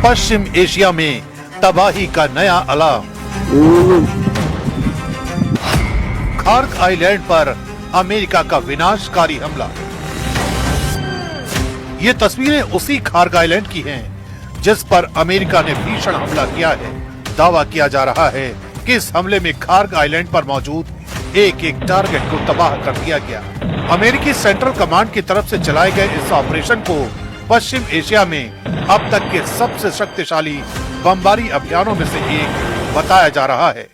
पश्चिम Asia में तबाही का नया अलार्म। खार्ग आइलैंड पर अमेरिका का विनाशकारी हमला। ये तस्वीरें उसी खार्ग आइलैंड की हैं, जिस पर अमेरिका ने भीषण हमला किया है। दावा किया जा रहा है कि इस हमले में खार्ग आइलैंड पर मौजूद एक एक टारगेट को तबाह कर दिया गया। अमेरिकी सेंट्रल कमांड की तरफ से चलाए गए इस ऑपरेशन को पश्चिम एशिया में अब तक के सबसे शक्तिशाली बमबारी अभियानों में से एक बताया जा रहा है।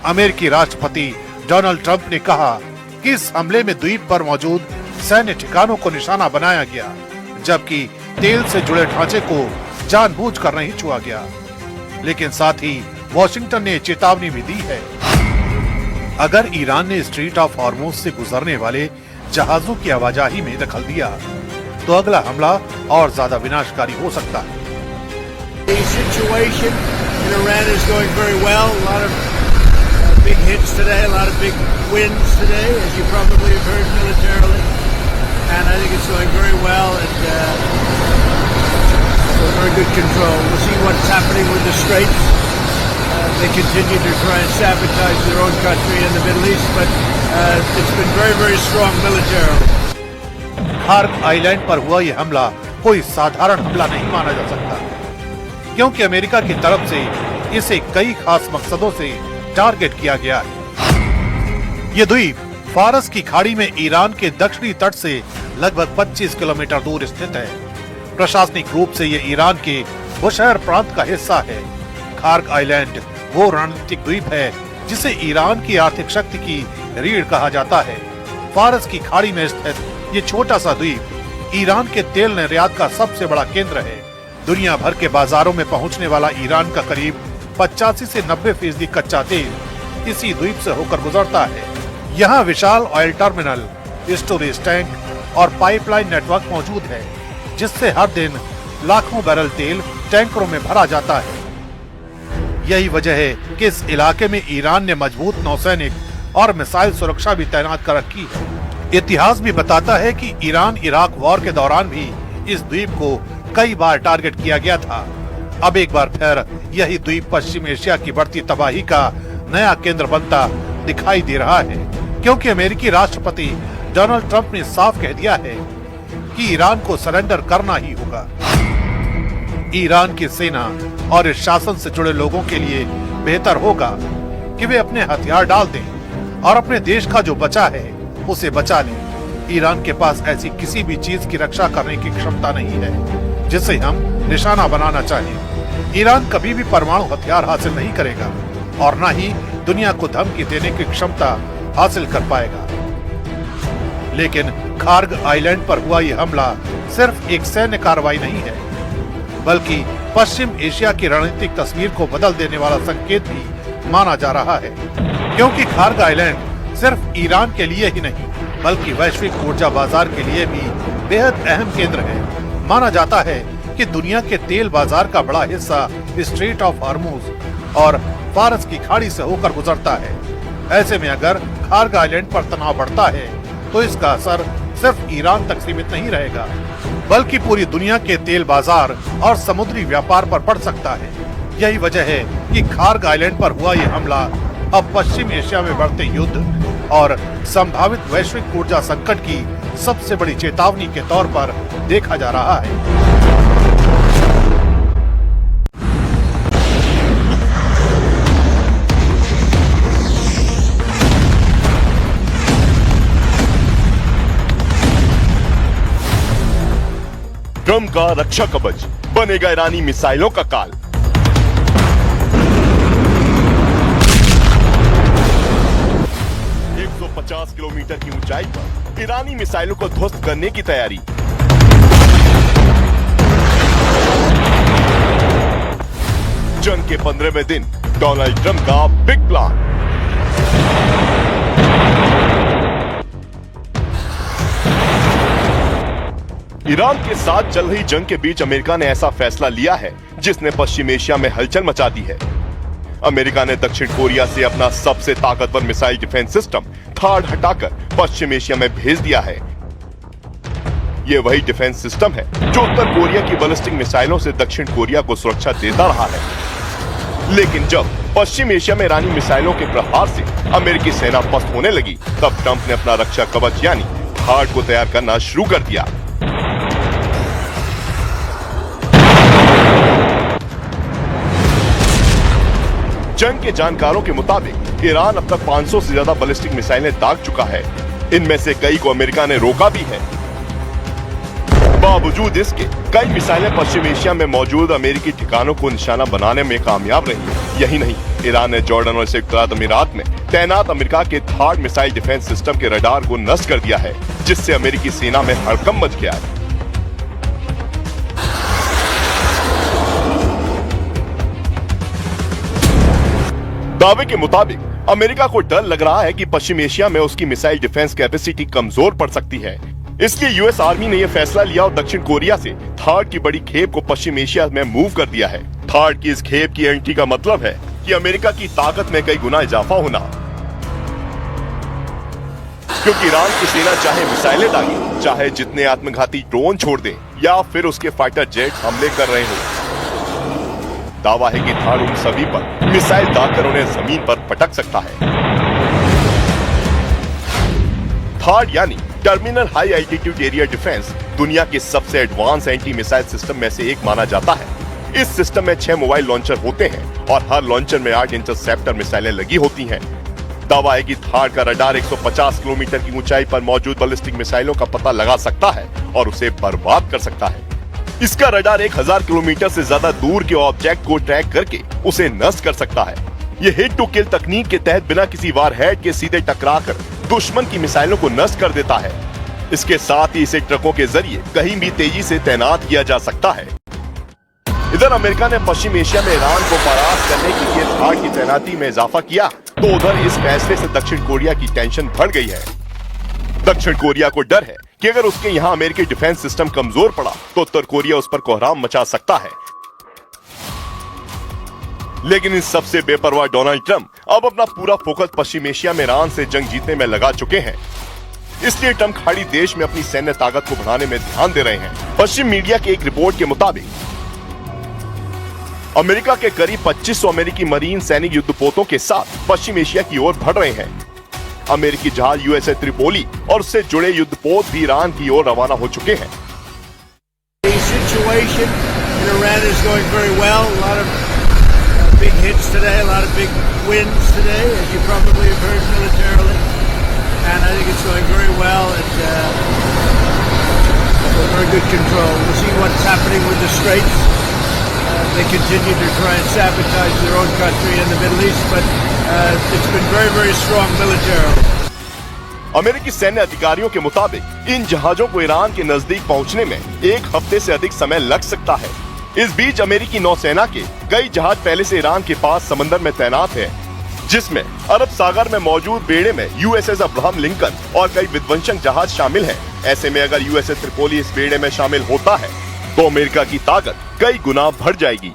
अमेरिकी राष्ट्रपति डोनाल्ड ट्रंप ने कहा कि इस हमले में द्वीप पर मौजूद सैन्य ठिकानों को निशाना बनाया गया, जबकि तेल से जुड़े ढांचे को जानबूझकर नहीं छुआ गया। लेकिन साथ ही वॉशिंगटन ने चेतावनी भी दी है, अगर ईरान ने स्ट्रेट ऑफ हॉर्मुज से गुजरने वाले जहाजों की आवाजाही में दखल दिया तो अगला हमला और ज्यादा विनाशकारी हो सकता है। The situation in Iran is going very well. A lot of big hits today, a lot of big wins today, as you probably have heard militarily. And I think it's going very well and very good control. We'll see what's happening with the Straits. They continue to try and sabotage their own country in the Middle East, but it's been very, very strong militarily. Kharg island पर हुआ यह हमला कोई साधारण हमला नहीं माना जा सकता, क्योंकि अमेरिका की तरफ से इसे कई खास मकसदों से टारगेट किया गया है। ये द्वीप फारस की खाड़ी में ईरान के दक्षिणी तट से लगभग 25 किलोमीटर दूर स्थित है। प्रशासनिक रूप से ये ईरान के बुशहर प्रांत का हिस्सा है। खार्ग आइलैंड वो रणनीतिक द्वीप है जिसे ईरान की आर्थिक शक्ति की रीढ़ कहा जाता है। फारस की खाड़ी में स्थित ये छोटा सा द्वीप ईरान के तेल निर्यात का सबसे बड़ा केंद्र है। दुनिया भर के बाजारों में पहुंचने वाला ईरान का करीब 85 से 90% कच्चा तेल इसी द्वीप से होकर गुजरता है। यहाँ विशाल ऑयल टर्मिनल, स्टोरेज टैंक और पाइपलाइन नेटवर्क मौजूद है, जिससे हर दिन लाखों बैरल तेल टैंकरों में भरा जाता है। यही वजह है कि इस इलाके में ईरान ने मजबूत नौसैनिक और मिसाइल सुरक्षा भी तैनात कर रखी है। इतिहास भी बताता है कि ईरान इराक वॉर के दौरान भी इस द्वीप को कई बार टारगेट किया गया था। अब एक बार फिर यही द्वीप पश्चिम एशिया की बढ़ती तबाही का नया केंद्र बनता दिखाई दे रहा है, क्योंकि अमेरिकी राष्ट्रपति डोनाल्ड ट्रंप ने साफ कह दिया है कि ईरान को सरेंडर करना ही होगा। ईरान की सेना और इस शासन से जुड़े लोगों के लिए बेहतर होगा कि वे अपने हथियार डाल दें और अपने देश का जो बचा है उसे बचा लें। ईरान के पास ऐसी किसी भी चीज की रक्षा करने की क्षमता नहीं है जिसे हम निशाना बनाना चाहें। ईरान कभी भी परमाणु हथियार हासिल नहीं करेगा और न ही दुनिया को धमकी देने की क्षमता हासिल कर पाएगा। लेकिन खार्ग आइलैंड पर हुआ यह हमला सिर्फ एक सैन्य कार्रवाई नहीं है, बल्कि पश्चिम एशिया की रणनीतिक तस्वीर को बदल देने वाला संकेत भी माना जा रहा है, क्योंकि खार्ग आइलैंड सिर्फ ईरान के लिए ही नहीं बल्कि वैश्विक ऊर्जा बाजार के लिए भी बेहद अहम केंद्र है। माना जाता है कि दुनिया के तेल बाजार का बड़ा हिस्सा स्ट्रेट ऑफ हॉर्मुज और फारस की खाड़ी से होकर गुजरता है। ऐसे में अगर खार्ग आइलैंड पर तनाव बढ़ता है तो इसका असर सिर्फ ईरान तक सीमित नहीं रहेगा, बल्कि पूरी दुनिया के तेल बाजार और समुद्री व्यापार पर पड़ सकता है। यही वजह है कि खार्ग आइलैंड पर हुआ यह हमला अब पश्चिम एशिया में बढ़ते युद्ध और संभावित वैश्विक ऊर्जा संकट की सबसे बड़ी चेतावनी के तौर पर देखा जा रहा है। ट्रंप का रक्षा कवच बनेगा ईरानी मिसाइलों का काल। किलोमीटर की ऊंचाई पर ईरानी मिसाइलों को ध्वस्त करने की तैयारी। जंग के 15वें दिन डोनाल्ड ट्रंप का बिग प्लान। ईरान के साथ चल रही जंग के बीच अमेरिका ने ऐसा फैसला लिया है जिसने पश्चिम एशिया में हलचल मचा दी है। अमेरिका ने दक्षिण कोरिया से अपना सबसे ताकतवर मिसाइल डिफेंस सिस्टम थार्ड हटाकर पश्चिम एशिया में भेज दिया है। ये वही डिफेंस सिस्टम है जो उत्तर कोरिया की बैलिस्टिक मिसाइलों से दक्षिण कोरिया को सुरक्षा देता रहा है। लेकिन जब पश्चिम एशिया में ईरानी मिसाइलों के प्रहार से अमेरिकी सेना पस्त होने लगी, तब ट्रंप ने अपना रक्षा कवच यानी थार्ड को तैयार करना शुरू कर दिया। जंग के जानकारों के मुताबिक ईरान अब तक 500 से ज्यादा बैलिस्टिक मिसाइलें दाग चुका है। इनमें से कई को अमेरिका ने रोका भी है। बावजूद इसके कई मिसाइलें पश्चिम एशिया में मौजूद अमेरिकी ठिकानों को निशाना बनाने में कामयाब रही। यही नहीं, ईरान ने जॉर्डन और संयुक्त अरब अमीरात में तैनात अमेरिका के थार्ड मिसाइल डिफेंस सिस्टम के रडार को नष्ट कर दिया है, जिससे अमेरिकी सेना में हड़कंप मच गया है। दावे के मुताबिक अमेरिका को डर लग रहा है कि पश्चिम एशिया में उसकी मिसाइल डिफेंस कैपेसिटी कमजोर पड़ सकती है। इसलिए यूएस आर्मी ने यह फैसला लिया और दक्षिण कोरिया से थार्ड की बड़ी खेप को पश्चिम एशिया में मूव कर दिया है। थार्ड की इस खेप की एंट्री का मतलब है कि अमेरिका की ताकत में कई गुना इजाफा होना, क्योंकि ईरान की सेना चाहे मिसाइलें दागे, चाहे जितने आत्मघाती ड्रोन छोड़ दे या फिर उसके फाइटर जेट हमले कर रहे हो, दावा है कि थार्ड उन सभी पर मिसाइल दागकर उन्हें जमीन पर पटक सकता है। थार्ड यानी terminal high altitude area defence दुनिया के सबसे एडवांस एंटी मिसाइल सिस्टम में से एक माना जाता है। इस सिस्टम में 6 मोबाइल लॉन्चर होते हैं और हर लॉन्चर में 8 इंटरसेप्टर मिसाइलें लगी होती हैं। दावा है कि थार्ड का रडार 150 किलोमीटर की ऊंचाई पर मौजूद बैलिस्टिक मिसाइलों का पता लगा सकता है और उसे बर्बाद कर सकता है। इसका रडार 1000 किलोमीटर से ज्यादा दूर के ऑब्जेक्ट को ट्रैक करके उसे नष्ट कर सकता है। ये हिट टू किल तकनीक के तहत बिना किसी वारहेड के सीधे टकराकर दुश्मन की मिसाइलों को नष्ट कर देता है। इसके साथ ही इसे ट्रकों के जरिए कहीं भी तेजी से तैनात किया जा सकता है। इधर अमेरिका ने पश्चिम एशिया में ईरान को परास्त करने के लिए थार्ड की तैनाती में इजाफा किया, तो उधर इस फैसले से दक्षिण कोरिया की टेंशन बढ़ गई है। दक्षिण कोरिया को डर है कि अगर उसके यहाँ अमेरिकी डिफेंस सिस्टम कमजोर पड़ा तो उत्तर कोरिया उस पर कोहराम मचा सकता है। लेकिन इस सबसे बेपरवाह डोनाल्ड ट्रंप अब अपना पूरा फोकस पश्चिम एशिया में ईरान से जंग जीतने में लगा चुके हैं। इसलिए ट्रंप खाड़ी देश में अपनी सैन्य ताकत को बढ़ाने में ध्यान दे रहे हैं। पश्चिम मीडिया की एक रिपोर्ट के मुताबिक अमेरिका के करीब 2500 अमेरिकी मरीन सैनिक युद्धपोतों के साथ पश्चिम एशिया की ओर बढ़ रहे हैं। अमेरिकी जहाज यूएसए त्रिपोली और उससे जुड़े युद्धपोत भी ईरान की ओर रवाना हो चुके हैं। Big hits today, a lot of big wins today, as you probably have heard militarily, and I think it's going very well and very good control. We'll see what's happening with the Straits. They continue to try and sabotage their own country in the Middle East, but it's been very, very strong militarily. अमेरिकी सैन्य अधिकारियों के मुताबिक इन जहाजों को Iran के नजदीक पहुंचने में 1 हफ्ते से अधिक समय लग सकता है। इस बीच अमेरिकी नौसेना के कई जहाज पहले से ईरान के पास समंदर में तैनात हैं, जिसमें अरब सागर में मौजूद बेड़े में यूएसएस अब्राहम लिंकन और कई विध्वंसक जहाज शामिल हैं। ऐसे में अगर यूएसएस त्रिपोली इस बेड़े में शामिल होता है तो अमेरिका की ताकत कई गुना बढ़ जाएगी।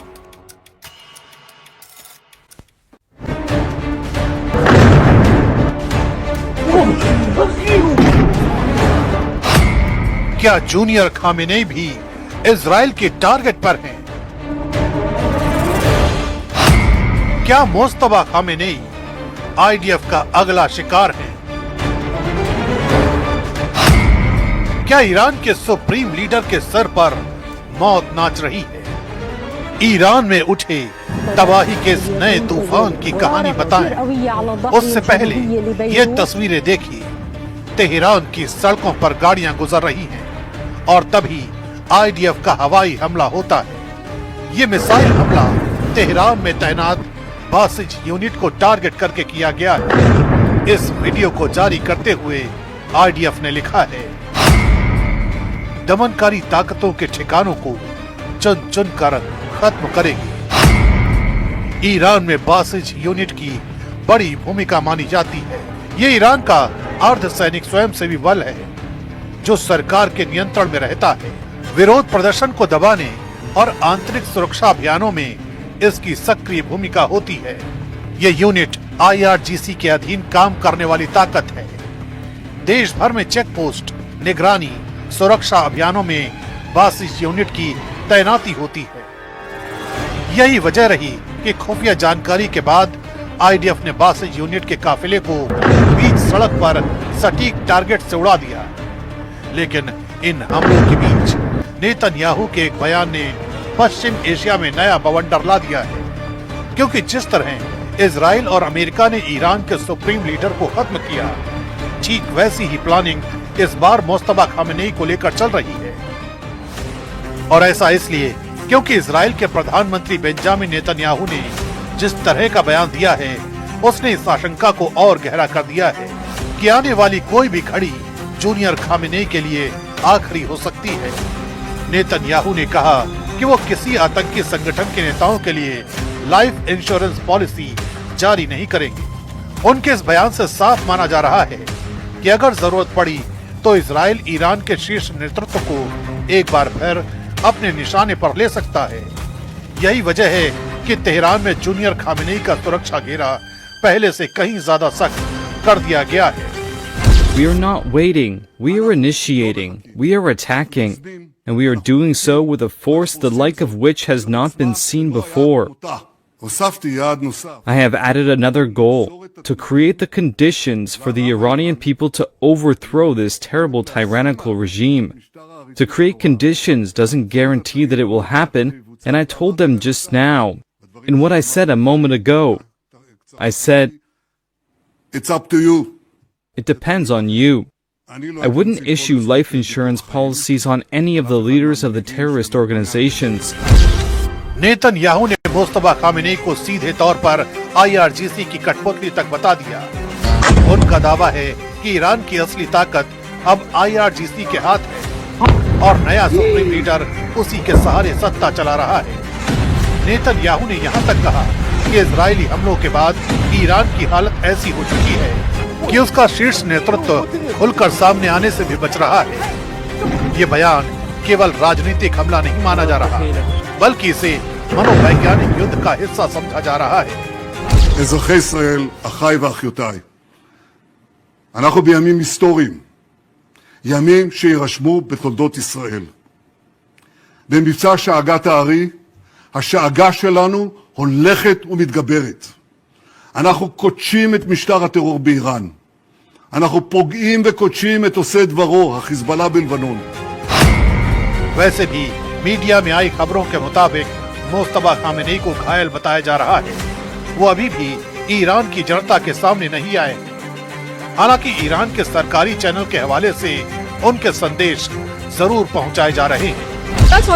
क्या जूनियर खामेनेई भी इजराइल के टारगेट पर हैं? क्या मुस्तफा खामेनेई आईडीएफ का अगला शिकार है? क्या ईरान के सुप्रीम लीडर के सर पर मौत नाच रही है? ईरान में उठे तबाही के इस नए तूफान की कहानी बताएं। उससे पहले ये तस्वीरें देखिए। तेहरान की सड़कों पर गाड़ियां गुजर रही हैं और तभी आईडीएफ का हवाई हमला होता है। ये मिसाइल हमला तेहरान में तैनात बासिज यूनिट को टारगेट करके किया गया है। इस वीडियो को जारी करते हुए आईडीएफ ने लिखा है, दमनकारी ताकतों के ठिकानों को चुन चुन कर खत्म करेगी। ईरान में बासिज यूनिट की बड़ी भूमिका मानी जाती है। ये ईरान का अर्धसैनिक स्वयंसेवी बल है जो सरकार के नियंत्रण में रहता है। विरोध प्रदर्शन को दबाने और आंतरिक सुरक्षा अभियानों में इसकी सक्रिय भूमिका होती है। यह यूनिट आईआरजीसी के अधीन काम करने वाली ताकत है। देश भर में चेक पोस्ट, निगरानी, सुरक्षा अभियानों में 22 यूनिट की तैनाती होती है। यही वजह रही कि खुफिया जानकारी के बाद आईडीएफ ने 22 यूनिट के काफिले को बीच सड़क पर सटीक टारगेट से उड़ा दिया। लेकिन इन हमलों के बीच नेतन्याहू के एक बयान ने पश्चिम एशिया में नया बवंडर ला दिया है, क्योंकि जिस तरह इजराइल और अमेरिका ने ईरान के सुप्रीम लीडर को खत्म किया, ठीक वैसी ही प्लानिंग इस बार मुस्तफा खामेनेई को लेकर चल रही है। और ऐसा इसलिए क्योंकि इजराइल के प्रधानमंत्री बेंजामिन नेतन्याहू ने जिस तरह का बयान दिया है, उसने इस आशंका को और गहरा कर दिया है कि आने वाली कोई भी घड़ी जूनियर खामेनेई के लिए आखिरी हो सकती है। नेतन्याहू ने कहा कि वो किसी आतंकी संगठन के नेताओं के लिए लाइफ इंश्योरेंस पॉलिसी जारी नहीं करेंगे। उनके इस बयान से साफ माना जा रहा है कि अगर जरूरत पड़ी तो इजराइल ईरान के शीर्ष नेतृत्व को एक बार फिर अपने निशाने पर ले सकता है। यही वजह है कि तेहरान में जूनियर खामेनेई का सुरक्षा घेरा पहले से कहीं ज्यादा सख्त कर दिया गया है। We are not waiting, we are initiating, we are attacking, and we are doing so with a force the like of which has not been seen before. I have added another goal, to create the conditions for the Iranian people to overthrow this terrible tyrannical regime. To create conditions doesn't guarantee that it will happen, and I told them just now, in what I said a moment ago. I said, it's up to you. It depends on you. I wouldn't issue life insurance policies on any of the leaders of the terrorist organizations. Netanyahu ने Mustafa Khamenei को सीधे तौर पर IRGC की कठपुतली तक बता दिया। उनका दावा है कि ईरान की असली ताकत अब IRGC के हाथ है और नया सुप्रीम लीडर उसी के सहारे सत्ता चला रहा है। नेतन्याहू ने यहाँ तक कहा कि इजरायली हमलों के बाद ईरान की हालत ऐसी हो चुकी है कि उसका शीर्ष नेतृत्व खुलकर सामने आने से भी बच रहा है। ये बयान केवल राजनीतिक हमला नहीं माना जा रहा, बल्कि इसे मनोवैज्ञानिक युद्ध का हिस्सा समझा जा रहा है। אזרחי ישראל, אחיי ואחיותיי, אנחנו בימים היסטוריים, ימים שירשמו בתולדות ישראל. במבצע שאגת הארי, השאגה שלנו הולכת ומתגברת. אנחנו קודשים את משטר הטרור באיראן. אנחנו פוגעים וקודשים את עושה דברו, החיזבאללה בלבנון. वैसे भी मीडिया में आई खबरों के मुताबिक मुस्तफा खामेनेई को घायल बताया जा रहा है। वो अभी भी ईरान की जनता के सामने नहीं आए। हालांकि ईरान के सरकारी चैनल के हवाले से उनके संदेश जरूर पहुंचाए जा रहे हैं।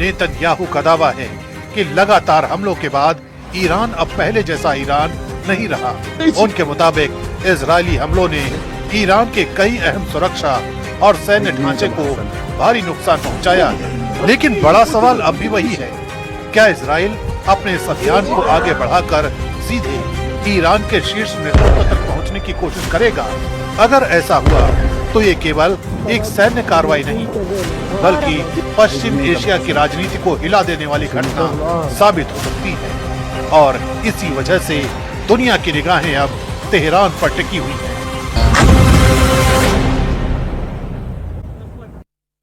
नेतन्याहू का दावा है कि लगातार हमलों के बाद ईरान अब पहले जैसा ईरान नहीं रहा। उनके मुताबिक इजरायली हमलों ने ईरान के कई अहम सुरक्षा और सैन्य ढांचे को भारी नुकसान पहुंचाया है। लेकिन बड़ा सवाल अब भी वही है, क्या इजराइल अपने इस अभियान को आगे बढ़ाकर सीधे ईरान के शीर्ष नेतृत्व तक पहुंचने की कोशिश करेगा? अगर ऐसा हुआ तो ये केवल एक सैन्य कार्रवाई नहीं, बल्कि पश्चिम एशिया की राजनीति को हिला देने वाली घटना साबित हो सकती है। और इसी वजह से दुनिया की निगाहें अब तेहरान पर टिकी हुई हैं।